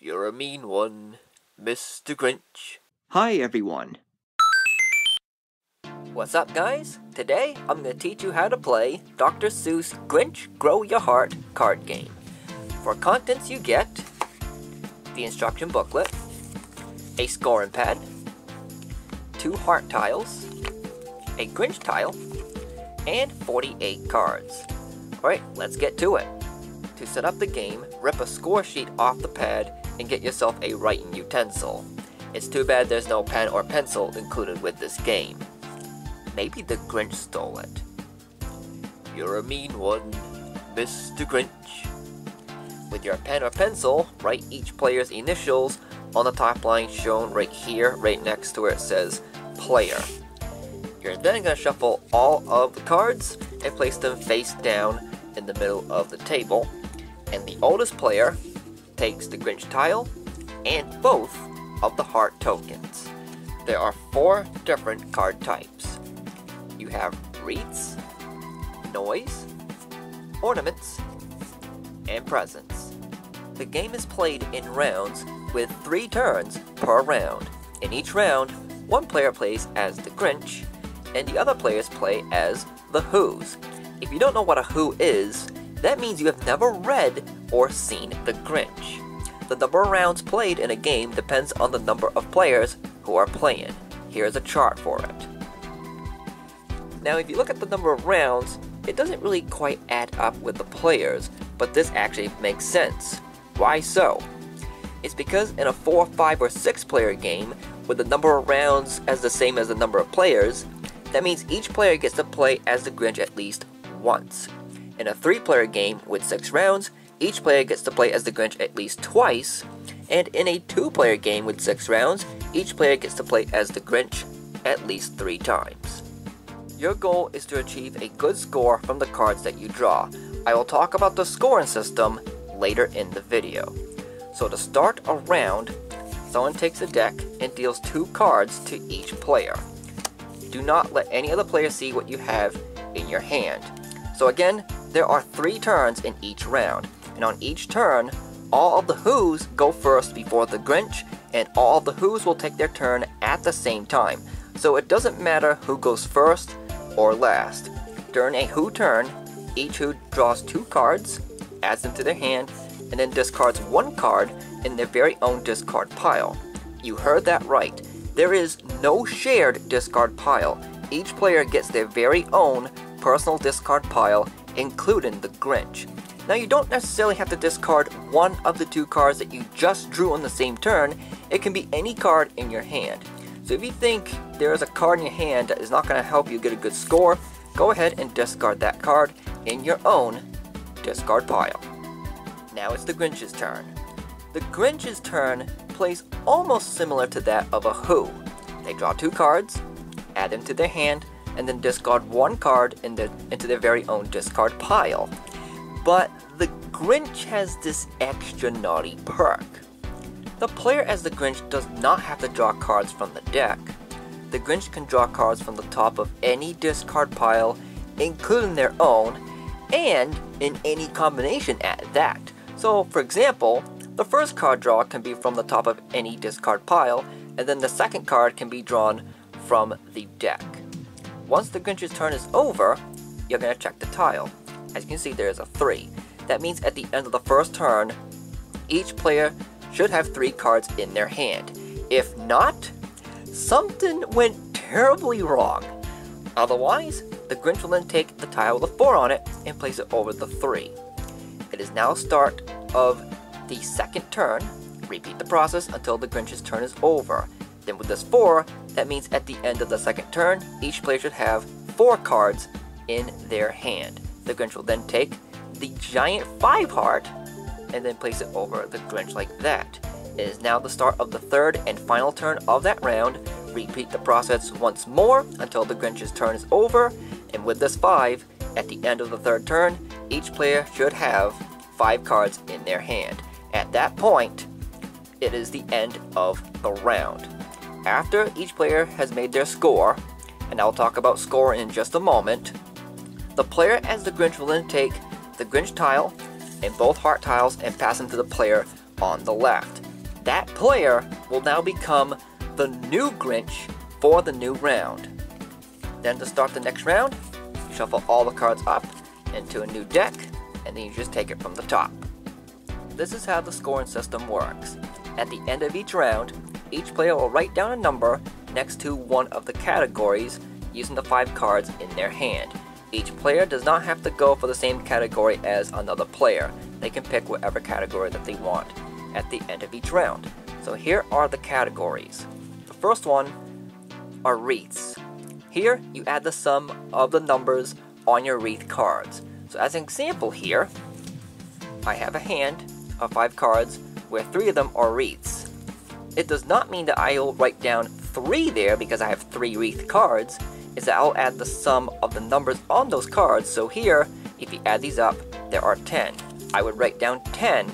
You're a mean one, Mr. Grinch. Hi everyone. What's up, guys? Today I'm going to teach you how to play Dr. Seuss Grinch Grow Your Heart card game. For contents you get the instruction booklet, a scoring pad, 2 heart tiles, a Grinch tile, and 48 cards. Alright, let's get to it. To set up the game, rip a score sheet off the pad and get yourself a writing utensil. It's too bad there's no pen or pencil included with this game. Maybe the Grinch stole it. You're a mean one, Mr. Grinch. With your pen or pencil, write each player's initials on the top line shown right here, right next to where it says player. You're then going to shuffle all of the cards and place them face down in the middle of the table. And the oldest player takes the Grinch tile and both of the heart tokens. There are 4 different card types. You have wreaths, noise, ornaments, and presents. The game is played in rounds with 3 turns per round. In each round, one player plays as the Grinch, and the other players play as the Who's. If you don't know what a Who is, that means you have never read or seen the Grinch. The number of rounds played in a game depends on the number of players who are playing. Here's a chart for it. Now, if you look at the number of rounds, it doesn't really quite add up with the players, but this actually makes sense. Why so? It's because in a 4, 5, or 6 player game, with the number of rounds as the same as the number of players, that means each player gets to play as the Grinch at least once. In a 3 player game with 6 rounds, each player gets to play as the Grinch at least twice, and in a 2 player game with 6 rounds, each player gets to play as the Grinch at least 3 times. Your goal is to achieve a good score from the cards that you draw. I will talk about the scoring system later in the video. So to start a round, someone takes a deck and deals 2 cards to each player. Do not let any other player see what you have in your hand. So again, there are 3 turns in each round, and on each turn, all of the Who's go first before the Grinch, and all of the Who's will take their turn at the same time. So it doesn't matter who goes first or last. During a Who turn, each Who draws 2 cards, adds them to their hand, and then discards 1 card in their very own discard pile. You heard that right. There is no shared discard pile. Each player gets their very own personal discard pile, including the Grinch. Now, you don't necessarily have to discard one of the 2 cards that you just drew on the same turn. It can be any card in your hand. So if you think there is a card in your hand that is not going to help you get a good score, go ahead and discard that card in your own discard pile. Now it's the Grinch's turn. The Grinch's turn plays almost similar to that of a Who. They draw 2 cards, add them to their hand, and then discard 1 card into their very own discard pile. But the Grinch has this extra naughty perk. The player as the Grinch does not have to draw cards from the deck. The Grinch can draw cards from the top of any discard pile, including their own, and in any combination at that. So, for example, the first card draw can be from the top of any discard pile, and then the second card can be drawn from the deck. Once the Grinch's turn is over, you're going to check the tile. As you can see, there is a 3. That means at the end of the first turn, each player should have 3 cards in their hand. If not, something went terribly wrong. Otherwise, the Grinch will then take the tile with a 4 on it and place it over the 3. It is now start of the second turn. Repeat the process until the Grinch's turn is over. Then with this 4, that means at the end of the second turn, each player should have 4 cards in their hand. The Grinch will then take the giant 5 heart and then place it over the Grinch like that. It is now the start of the third and final turn of that round. Repeat the process once more until the Grinch's turn is over, and with this 5, at the end of the third turn, each player should have 5 cards in their hand. At that point, it is the end of the round. After each player has made their score, and I'll talk about score in just a moment, the player as the Grinch will then take the Grinch tile and both heart tiles and pass them to the player on the left. that player will now become the new Grinch for the new round. Then to start the next round, you shuffle all the cards up into a new deck, and then you just take it from the top. This is how the scoring system works. At the end of each round, each player will write down a number next to one of the categories using the 5 cards in their hand. Each player does not have to go for the same category as another player. They can pick whatever category that they want at the end of each round. So here are the categories. The first one are wreaths. Here you add the sum of the numbers on your wreath cards. So as an example here, I have a hand of 5 cards where 3 of them are wreaths. It does not mean that I will write down 3 there because I have 3 wreath cards. It's that I'll add the sum of the numbers on those cards. So here, if you add these up, there are 10. I would write down 10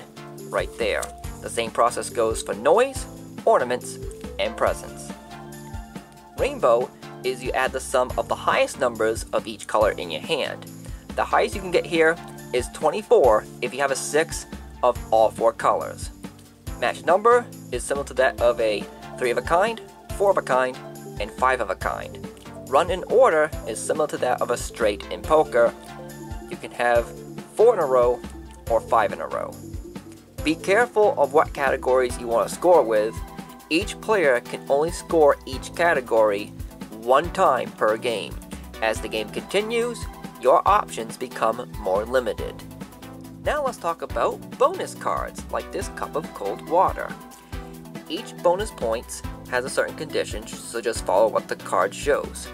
right there. The same process goes for noise, ornaments, and presents. Rainbow is you add the sum of the highest numbers of each color in your hand. The highest you can get here is 24 if you have a 6 of all 4 colors. Match number is similar to that of a 3 of a kind, 4 of a kind, and 5 of a kind. Run in order is similar to that of a straight in poker. You can have 4 in a row or 5 in a row. Be careful of what categories you want to score with. Each player can only score each category 1 time per game. As the game continues, your options become more limited. Now let's talk about bonus cards, like this cup of cold water. Each bonus points has a certain condition, so just follow what the card shows.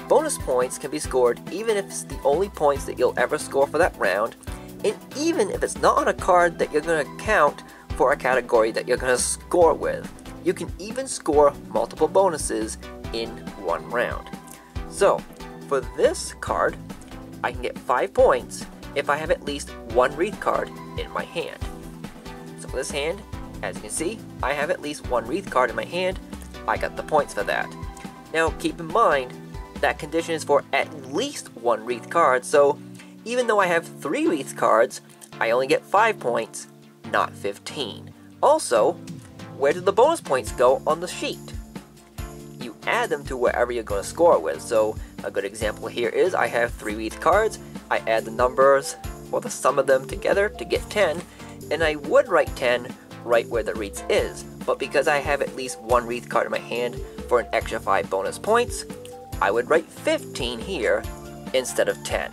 Bonus points can be scored even if it's the only points that you'll ever score for that round, and even if it's not on a card that you're going to count for a category that you're going to score with. You can even score multiple bonuses in one round. So, for this card, I can get 5 points if I have at least 1 wreath card in my hand. So for this hand, as you can see, I have at least 1 wreath card in my hand. I got the points for that. Now keep in mind, that condition is for at least 1 wreath card, so even though I have 3 wreath cards, I only get 5 points, not 15. Also, where do the bonus points go on the sheet? You add them to wherever you're going to score with. So a good example here is I have 3 wreath cards, I add the numbers or the sum of them together to get 10, and I would write 10 right where the wreath is, but because I have at least 1 wreath card in my hand for an extra 5 bonus points, I would write 15 here instead of 10.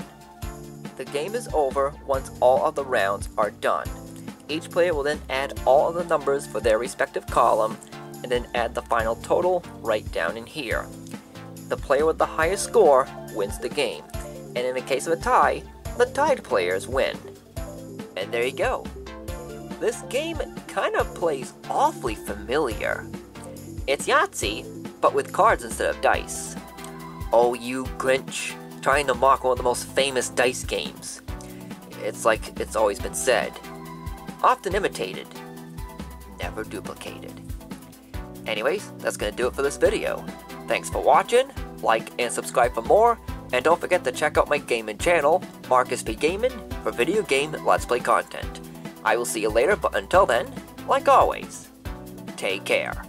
The game is over once all of the rounds are done. Each player will then add all of the numbers for their respective column and then add the final total right down in here. The player with the highest score wins the game, and in the case of a tie, the tied players win. And there you go. This game kind of plays awfully familiar. It's Yahtzee, but with cards instead of dice. Oh, you Grinch, trying to mock one of the most famous dice games. It's like it's always been said. Often imitated, never duplicated. Anyways, that's gonna do it for this video. Thanks for watching, like and subscribe for more, and don't forget to check out my gaming channel, Markis P Gaming, for video game Let's Play content. I will see you later, but until then, like always, take care.